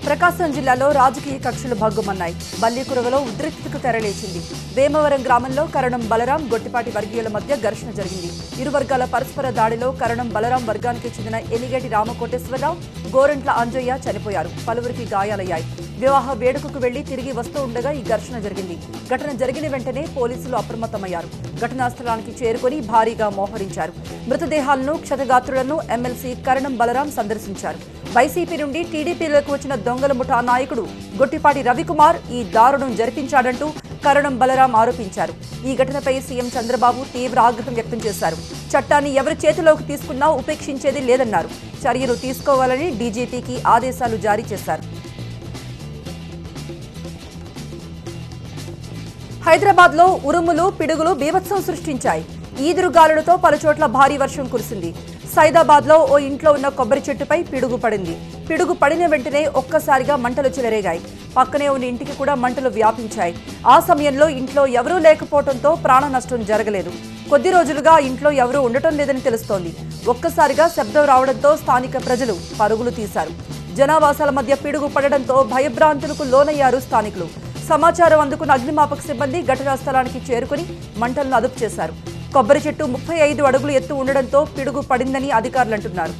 ప్రకాశం జిల్లాలో రాజకీయ కక్షలు భగ్గుమన్నాయి. బల్లికురవలో ఉద్రిక్తతకు తెరలేచింది. వేమవరం గ్రామంలో కరణం బలరాం, గొట్టిపాటి వర్గీయుల మధ్య ఘర్షణ జరిగింది. ఇరు వర్గాల పరస్పర దాడిలో కరణం బలరాం వర్గానికి చెందిన ఎలిగేటి రామకోటేశ్వరరావు, గోరంట్ల అంజయ్య చనిపోయారు. పలువురికి గాయాలయ్యాయి. వివాహ వేడుకకు వెళ్లి తిరిగి వస్తూ ఉండగా ఈ ఘర్షణ జరిగింది. ఘటన జరిగిన వెంటనే పోలీసులు అప్రమత్తమయ్యారు. ఘటనా స్థలానికి చేరుకుని భారీగా మోహరించారు. మృతదేహాలను, క్షతగాత్రులను ఎమ్మెల్సీ కరణం బలరాం సందర్శించారు. వైసీపీ నుండి టీడీపీలోకి వచ్చిన దొంగల ముఠా నాయకుడు గొట్టిపాటి రవికుమార్ ఈ దారుణం జరిపించాడంటూ కరణం బలరాం ఆరోపించారు. ఈ ఘటనపై సీఎం చంద్రబాబు తీవ్ర ఆగ్రహం వ్యక్తం చేశారు. చట్టాన్ని ఎవరి చేతిలోకి తీసుకున్నా ఉపేక్షించేది లేదన్నారు. చర్యలు తీసుకోవాలని డీజీపీకి ఆదేశాలు జారీ చేశారు. హైదరాబాద్ లో ఉరుములు, పిడుగులు బీభత్సం సృష్టించాయి. ఈదురుగాలులతో పలుచోట్ల భారీ వర్షం కురిసింది. సైదాబాద్ లో ఓ ఇంట్లో ఉన్న కొబ్బరి చెట్టుపై పిడుగు పడింది. పిడుగు పడిన వెంటనే ఒక్కసారిగా మంటలు చెలరేగాయి. పక్కనే ఉన్న ఇంటికి కూడా మంటలు వ్యాపించాయి. ఆ సమయంలో ఇంట్లో ఎవరూ లేకపోవడంతో ప్రాణ నష్టం జరగలేదు. కొద్ది రోజులుగా ఇంట్లో ఎవరూ ఉండటం లేదని తెలుస్తోంది. ఒక్కసారిగా శబ్దం రావడంతో స్థానిక ప్రజలు పరుగులు తీశారు. జనావాసాల మధ్య పిడుగు పడడంతో భయభ్రాంతులకు లోనయ్యారు స్థానికులు. సమాచారం అందుకున్న అగ్నిమాపక సిబ్బంది ఘటనా స్థలానికి చేరుకుని మంటలను అదుపు చేశారు. కొబ్బరి చెట్టు 35 అడుగులు ఎత్తు ఉండడంతో పిడుగు పడిందని అధికారులు అంటున్నారు.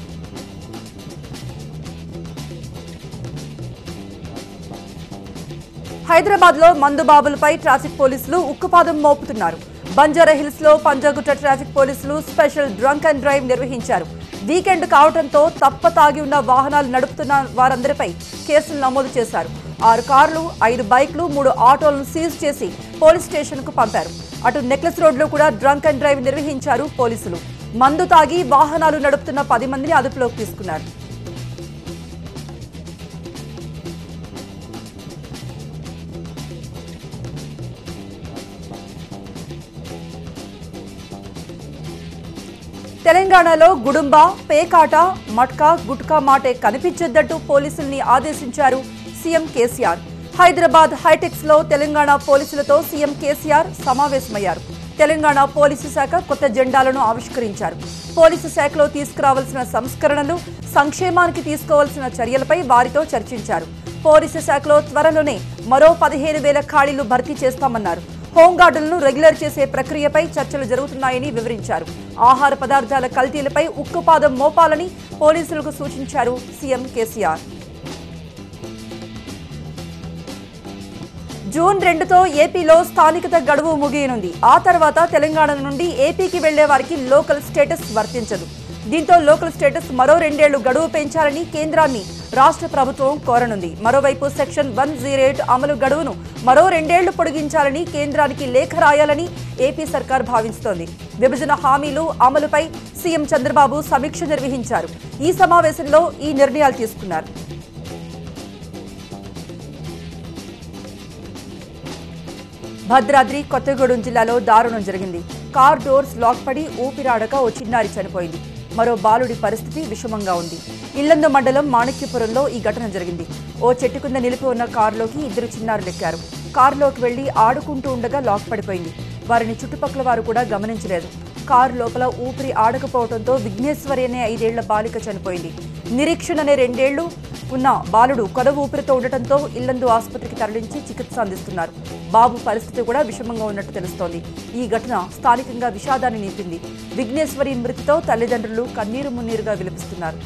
హైదరాబాద్ లో మందుబాబులపై ట్రాఫిక్ పోలీసులు ఉక్కుపాదం మోపుతున్నారు. బంజారాహిల్స్ లో పంజాగుట్ట ట్రాఫిక్ పోలీసులు స్పెషల్ డ్రంక్ అండ్ డ్రైవ్ నిర్వహించారు. వీకెండ్ కావడంతో తప్ప తాగి ఉన్న వాహనాలు నడుపుతున్న వారందరిపై కేసులు నమోదు చేశారు. 6 కార్లు, 5 బైక్లు, 3 ఆటోలను సీజ్ చేసి పోలీస్ స్టేషన్ కు పంపారు. అటు నెక్లెస్ రోడ్ లో కూడా డ్రంక్ అండ్ డ్రైవ్ నిర్వహించారు పోలీసులు. మందు తాగి వాహనాలు నడుపుతున్న 10 మందిని అదుపులోకి తీసుకున్నారు. తెలంగాణలో గుడుంబ, పేకాట, మట్కా, గుట్కా మాటే కనిపించొద్దంటూ పోలీసుల్ని ఆదేశించారు సీఎం కేసీఆర్. హైదరాబాద్ హైటెక్స్ లో తెలంగాణ పోలీసులతో సీఎం కేసీఆర్ సమావేశమయ్యారు. తెలంగాణ పోలీసు శాఖ కొత్త జెండాలను ఆవిష్కరించారు. పోలీసు శాఖలో తీసుకురావాల్సిన సంస్కరణలు, సంక్షేమానికి తీసుకోవాల్సిన చర్యలపై వారితో చర్చించారు. పోలీసు శాఖలో త్వరలోనే మరో 15,000 ఖాళీలు భర్తీ చేస్తామన్నారు. హోంగార్డులను రెగ్యులర్ చేసే ప్రక్రియపై చర్చలు జరుగుతున్నాయని వివరించారు. ఆహార పదార్థాల కల్తీలపై ఉక్కుపాదం మోపాలని పోలీసులకు సూచించారు సీఎం కేసీఆర్. జూన్ 2తో ఏపీలో స్థానికత గడువు ముగియనుంది. ఆ తర్వాత తెలంగాణ నుండి ఏపీకి వెళ్లే వారికి లోకల్ స్టేటస్ వర్తించదు. దీంతో లోకల్ స్టేటస్ మరో 2 ఏళ్లు గడువు పెంచాలని కేంద్రాన్ని రాష్ట్ర ప్రభుత్వం కోరనుంది. మరోవైపు సెక్షన్ 108 అమలు గడువును మరో 2 ఏళ్లు పొడిగించాలని కేంద్రానికి లేఖ రాయాలని ఏపీ సర్కార్ భావిస్తోంది. విభజన హామీలు అమలుపై సీఎం చంద్రబాబు సమీక్ష నిర్వహించారు. ఈ సమావేశంలో ఈ నిర్ణయాలు తీసుకున్నారు. భద్రాద్రి కొత్తగూడెం జిల్లాలో దారుణం జరిగింది. కార్ డోర్స్ లాక్ పడి ఊపిరాడక ఓ చిన్నారి చనిపోయింది. మరో బాలుడి పరిస్థితి విషమంగా ఉంది. ఇల్లందు మండలం మాణిక్యపురంలో ఈ ఘటన జరిగింది. ఓ చెట్టు కింద నిలిపి ఉన్న కారులోకి 2 చిన్నారులెక్కారు. కారులోకి వెళ్లి ఆడుకుంటూ ఉండగా లాక్ పడిపోయింది. వారిని చుట్టుపక్కల వారు కూడా గమనించలేదు. కారు లోపల ఊపిరి ఆడకపోవడంతో విఘ్నేశ్వరి అనే 5 ఏళ్ల బాలిక చనిపోయింది. నిరీక్షణ అనే 2 ఏళ్లు ఉన్న బాలుడు కొదవ ఊపిరితో ఉండటంతో ఇల్లందు ఆసుపత్రికి తరలించి చికిత్స అందిస్తున్నారు. బాబు పరిస్థితి కూడా విషమంగా ఉన్నట్టు తెలుస్తోంది. ఈ ఘటన స్థానికంగా విషాదాన్ని నింపింది. విఘ్నేశ్వరి మృతితో తల్లిదండ్రులు కన్నీరు మున్నీరుగా విలపిస్తున్నారు.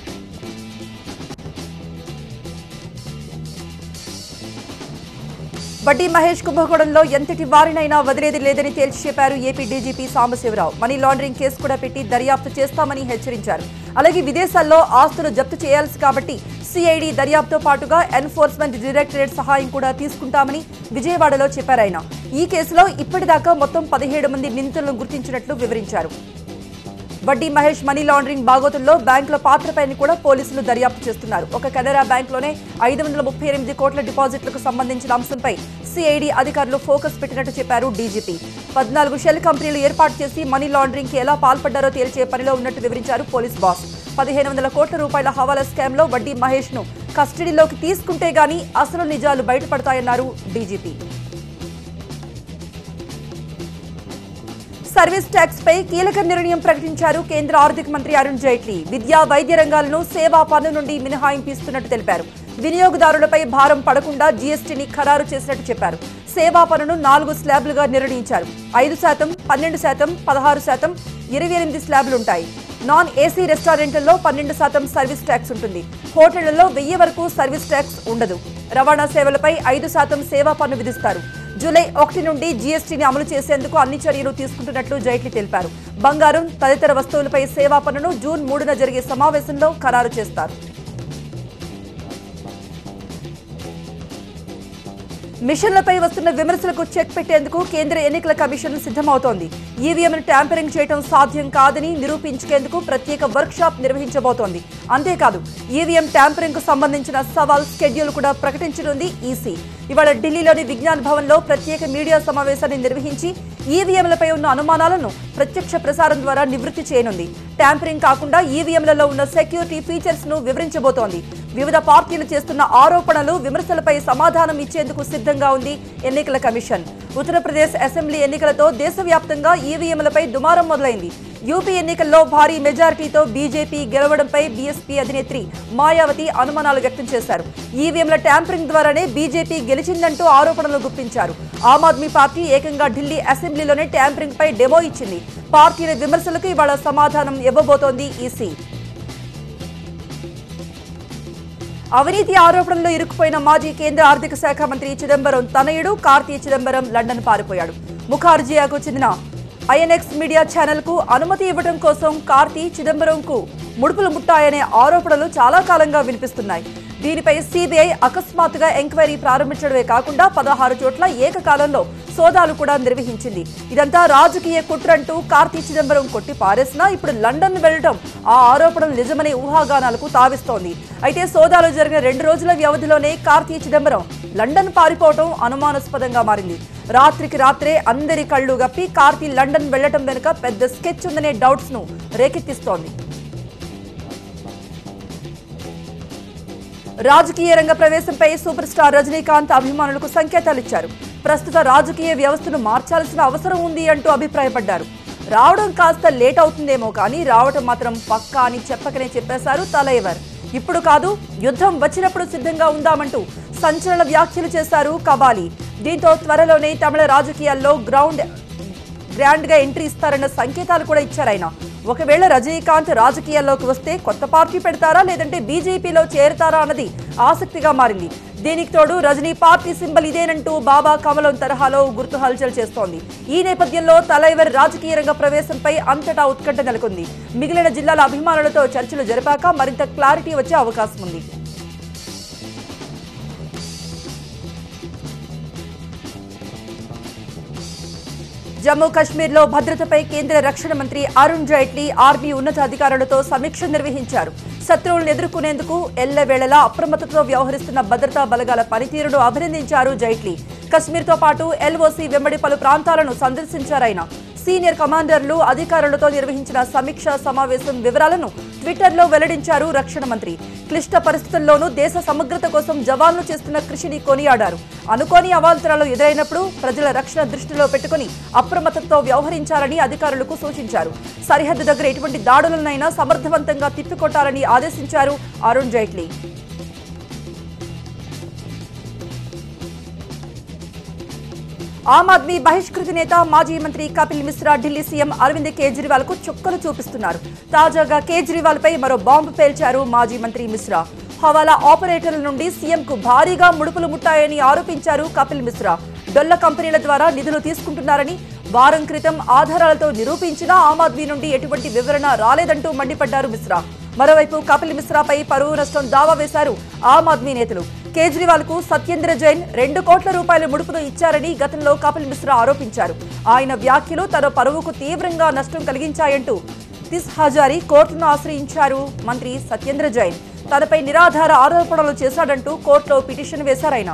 బడ్డీ మహేష్ కుంభకోణంలో ఎంతటి వారినైనా వదిలేది లేదని తేల్చి చెప్పారు AP DGP Sambasivarao. Money laundering case కూడా పెట్టి దర్యాప్తు చేస్తామని హెచ్చరించారు. అలాగే విదేశాల్లో ఆస్తులు జప్తు చేయాల్సి కాబట్టి సిఐడి దర్యాప్తుతో పాటుగా ఎన్ఫోర్స్మెంట్ డైరెక్టరేట్ సహాయం కూడా తీసుకుంటామని విజయవాడలో చెప్పారాయన. ఈ కేసులో ఇప్పటిదాకా మొత్తం 17 మంది నిందితులను గుర్తించినట్లు వివరించారు. వడ్డీ మహేష్ మనీ లాండరింగ్ బాగోతుల్లో బ్యాంకుల పాత్రపై కూడా పోలీసులు దర్యాప్తు చేస్తున్నారు. ఒక కెనరా బ్యాంకులోనే 538 కోట్ల డిపాజిట్లకు సంబంధించిన అంశంపై సిఐడి అధికారులు ఫోకస్ పెట్టినట్టు చెప్పారు డీజీపీ. 14 షెల్ కంపెనీలు ఏర్పాటు చేసి మనీ లాండరింగ్ కి ఎలా పాల్పడ్డారో తేల్చే పనిలో ఉన్నట్టు వివరించారు పోలీస్ బాస్. 1500 కోట్ల రూపాయల హవాలా స్కామ్ లో వడ్డీ మహేష్ ను కస్టడీలోకి తీసుకుంటే గానీ అసలు నిజాలు బయటపడతాయన్నారు డీజీపీ. సర్వీస్ ట్యాక్స్ పై కీలక నిర్ణయం ప్రకటించారు కేంద్ర ఆర్థిక మంత్రి అరుణ్ జైట్లీ. విద్యా, వైద్య రంగాలను సేవా పన్ను నుండి మినహాయింపు ఇస్తున్నట్టు తెలిపారు. వినియోగదారులపై భారం పడకుండా జీఎస్టీని ఖరారు చేసినట్టు చెప్పారు. సేవా పన్నును 4 స్లాబ్లుగా నిర్ణయించారు. 5%, 12%, 16%, 28 స్లాబ్లుంటాయి. నాన్ ఏసీ రెస్టారెంట్లలో 12% సర్వీస్ ట్యాక్స్ ఉంటుంది. హోటళ్లలో 1000 వరకు సర్వీస్ ట్యాక్స్ ఉండదు. రవాణా సేవలపై 5% సేవా పన్ను విధిస్తారు. జూలై 1 నుండి జీఎస్టీని అమలు చేసేందుకు అన్ని చర్యలు తీసుకుంటున్నట్లు జైట్లీ తెలిపారు. బంగారం తదితర వస్తువులపై సేవా పన్నును జూన్ 3న జరిగే సమావేశంలో ఖరారు చేస్తారు. మిషన్లపై వస్తున్న విమర్శలకు చెక్ పెట్టేందుకు కేంద్ర ఎన్నికల కమిషన్ సిద్ధమవుతోంది. ఈవీఎంను ట్యాంపరింగ్ చేయడం సాధ్యం కాదని నిరూపించేందుకు ప్రత్యేక వర్క్షాప్ నిర్వహించబోతోంది. అంతేకాదు, ఈవీఎం ట్యాంపరింగ్ కు సంబంధించిన సవాల్ షెడ్యూల్ కూడా ప్రకటించనుంది ఈసీ. ఇవాళ ఢిల్లీలోని విజ్ఞాన్ భవన్లో ప్రత్యేక మీడియా సమావేశాన్ని నిర్వహించి ఈవీఎంలపై ఉన్న అనుమానాలను ప్రత్యక్ష ప్రసారం ద్వారా నివృత్తి చేయనుంది. ట్యాంపరింగ్ కాకుండా ఈవీఎంలలో ఉన్న సెక్యూరిటీ ఫీచర్స్ ను వివరించబోతోంది. వివిధ పార్టీలు చేస్తున్న ఆరోపణలు, విమర్శలపై సమాధానం ఇచ్చేందుకు సిద్ధంగా ఉంది ఎన్నికల కమిషన్. ఉత్తరప్రదేశ్ అసెంబ్లీ ఎన్నికలతో దేశవ్యాప్తంగా ఈవీఎంలపై దుమారం మొదలైంది. యూపీ ఎన్నికల్లో భారీ మెజారిటీతో బీజేపీ గెలవడంపై బీఎస్పీ అధినేత్రి మాయావతి అనుమానాలు వ్యక్తం చేశారు. ఈవీఎంల ట్యాంపరింగ్ ద్వారానే బీజేపీ గెలిచిందంటూ ఆరోపణలు గుప్పించారు. ఆమ్ ఆద్మీ పార్టీ ఏకంగా ఢిల్లీ అసెంబ్లీలోనే ట్యాంపరింగ్ పై డెమో ఇచ్చింది. పార్టీల విమర్శలకు ఇవాళ సమాధానం ఇవ్వబోతోంది ఈసీ. అవినీతి ఆరోపణల్లో ఇరుక్కుపోయిన మాజీ కేంద్ర ఆర్థిక శాఖ మంత్రి చిదంబరం తనయుడు కార్తీ చిదంబరం లండన్ పారిపోయాడు. ముఖార్జియాకు చెందిన ఐఎన్ఎక్స్ మీడియా ఛానల్ కు అనుమతి ఇవ్వడం కోసం కార్తీ చిదంబరంకు ముడుపులు ముట్టాయనే ఆరోపణలు చాలా కాలంగా వినిపిస్తున్నాయి. దీనిపై సీబీఐ అకస్మాత్తుగా ఎంక్వైరీ ప్రారంభించడమే కాకుండా 16 చోట్ల ఏకకాలంలో సోదాలు కూడా నిర్వహించింది. ఇదంతా రాజకీయ కుట్రంటూ కార్తీ చిదంబరం కొట్టి పారేసినా ఇప్పుడు లండన్ వెళ్లడం ఆ ఆరోపణలు నిజమనే ఊహాగానాలకు తావిస్తోంది. అయితే సోదాలు జరిగిన 2 రోజుల వ్యవధిలోనే కార్తీ చిదంబరం లండన్ పారిపోవడం అనుమానాస్పదంగా మారింది. రాత్రికి రాత్రే అందరి కళ్లు గప్పి కార్తీ లండన్ వెళ్లడం వెనుక పెద్ద స్కెచ్ ఉందనే డౌట్స్ ను రేకెత్తిస్తోంది. రాజకీయ రంగ ప్రవేశంపై సూపర్ స్టార్ రజనీకాంత్ అభిమానులకు సంకేతాలిచ్చారు. ప్రస్తుత రాజకీయ వ్యవస్థను మార్చాల్సిన అవసరం ఉంది అంటూ అభిప్రాయపడ్డారు. రావడం కాస్త లేట్ అవుతుందేమో కానీ రావడం మాత్రం పక్కా అని చెప్పకనే చెప్పేశారు తలైవర్. ఇప్పుడు కాదు, యుద్ధం వచ్చినప్పుడు సిద్ధంగా ఉందామంటూ సంచలన వ్యాఖ్యలు చేశారు కబాలి. దీంతో త్వరలోనే తమిళ రాజకీయాల్లో గ్రాండ్ గా ఎంట్రీ ఇస్తారన్న సంకేతాలు కూడా ఇచ్చారాయన. ఒకవేళ రజనీకాంత్ రాజకీయాల్లోకి వస్తే కొత్త పార్టీ పెడతారా లేదంటే బీజేపీలో చేరతారా అన్నది ఆసక్తిగా మారింది. దీనికి తోడు రజనీ పార్టీ సింబల్ ఇదేనంటూ బాబా కమలం తరహాలో గుర్తు హల్చల్ చేస్తోంది. ఈ నేపథ్యంలో తలైవర్ రాజకీయ రంగ ప్రవేశంపై అంతటా ఉత్కంఠ నెలకొంది. మిగిలిన జిల్లాల అభిమానులతో చర్చలు జరిపాక మరింత క్లారిటీ వచ్చే అవకాశం ఉంది. జమ్మూ కశ్మీర్లో భద్రతపై కేంద్ర రక్షణ మంత్రి అరుణ్ జైట్లీ ఆర్మీ ఉన్నతాధికారులతో సమీక్ష నిర్వహించారు. శత్రువులను ఎదుర్కొనేందుకు ఎల్లవేళలా అప్రమత్తతో వ్యవహరిస్తున్న భద్రతా బలగాల పనితీరును అభినందించారు జైట్లీ. కశ్మీర్తో పాటు ఎల్ఓసీ వెంబడి పలు ప్రాంతాలను సందర్శించారాయన. సీనియర్ కమాండర్లు, అధికారులతో నిర్వహించిన సమీక్షా సమావేశం వివరాలను ట్విట్టర్లో వెల్లడించారు రక్షణ మంత్రి. క్లిష్ట పరిస్థితుల్లోనూ దేశ సమగ్రత కోసం జవాన్లు చేస్తున్న కృషిని కొనియాడారు. అనుకోని అవాంతరాలు ఎదురైనప్పుడు ప్రజల రక్షణ దృష్టిలో పెట్టుకుని అప్రమత్తతో వ్యవహరించాలని అధికారులకు సూచించారు. సరిహద్దు దగ్గర ఎటువంటి దాడులనైనా సమర్థవంతంగా తిప్పికొట్టాలని ఆదేశించారు అరుణ్ జైట్లీ. ఆమ్ ఆద్మీ బహిష్కృత నేత మాజీ మంత్రి కపిల్ మిశ్రా ఢిల్లీ సీఎం అరవింద్ కేజ్రీవాల్ కు చుక్కలు చూపిస్తున్నారు. తాజాగా కేజ్రీవాల్ పై మరో బాంబు పేల్చారు మాజీ మంత్రి మిశ్రా. హవాలా ఆపరేటర్ల నుండి సీఎం కు భారీగా ముడుపులు ముట్టాయని ఆరోపించారు కపిల్ మిశ్రా. డొల్ల కంపెనీల ద్వారా నిధులు తీసుకుంటున్నారని వారం క్రితం ఆధారాలతో నిరూపించినా ఆమ్ ఆద్మీ నుండి ఎటువంటి వివరణ రాలేదంటూ మండిపడ్డారు మిశ్రా. మరోవైపు కపిల్ మిశ్రాపై పరువు నష్టం దావా వేశారు ఆమ్ ఆద్మీ నేతలు. కేజ్రీవాల్ కు సత్యేంద్ర జైన్ 2 కోట్ల రూపాయల ముడుపును ఇచ్చారని గతంలో కపిల్ మిశ్రా ఆరోపించారు. ఆయన వ్యాఖ్యలు తన పరువుకు తీవ్రంగా నష్టం కలిగించాయంటూ 30 హజారీ కోర్టును ఆశ్రయించారు మంత్రి సత్యేంద్ర జైన్. తనపై నిరాధార ఆరోపణలు చేశాడంటూ కోర్టులో పిటిషన్ వేశారాయన.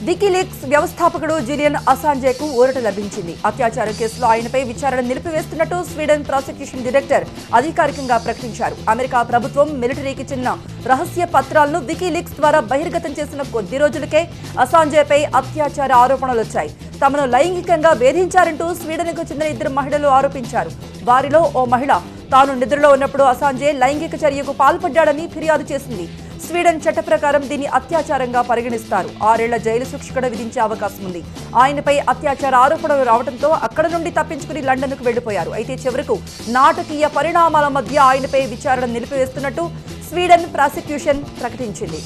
వికీలీక్స్ వ్యవస్థాపకుడు జూలియన్ అసాంజేకు ఊరట లభించింది. అత్యాచార కేసులో ఆయనపై విచారణ నిలిపివేస్తున్నట్టు స్వీడన్ ప్రాసిక్యూషన్ డైరెక్టర్ అధికారికంగా ప్రకటించారు. అమెరికా ప్రభుత్వం మిలిటరీకి చెందిన రహస్య పత్రాలను వికీలీక్స్ ద్వారా బహిర్గతం చేసిన కొద్ది రోజులకే అసాంజేపై అత్యాచార ఆరోపణలు వచ్చాయి. తమను లైంగికంగా వేధించారంటూ స్వీడన్కు చెందిన 2 మహిళలు ఆరోపించారు. వారిలో ఓ మహిళ తాను నిద్రలో ఉన్నప్పుడు అసాంజే లైంగిక చర్యకు పాల్పడ్డాడని ఫిర్యాదు చేసింది. స్వీడన్ చట్ట ప్రకారం దీన్ని అత్యాచారంగా పరిగణిస్తారు. 6 ఏళ్ల జైలు శిక్ష కూడా విధించే అవకాశం ఉంది. ఆయనపై అత్యాచార ఆరోపణలు రావడంతో అక్కడ నుండి తప్పించుకుని లండన్కు వెళ్లిపోయారు. అయితే చివరకు నాటకీయ పరిణామాల మధ్య ఆయనపై విచారణ నిలిపివేస్తున్నట్టు స్వీడన్ ప్రాసిక్యూషన్ ప్రకటించింది.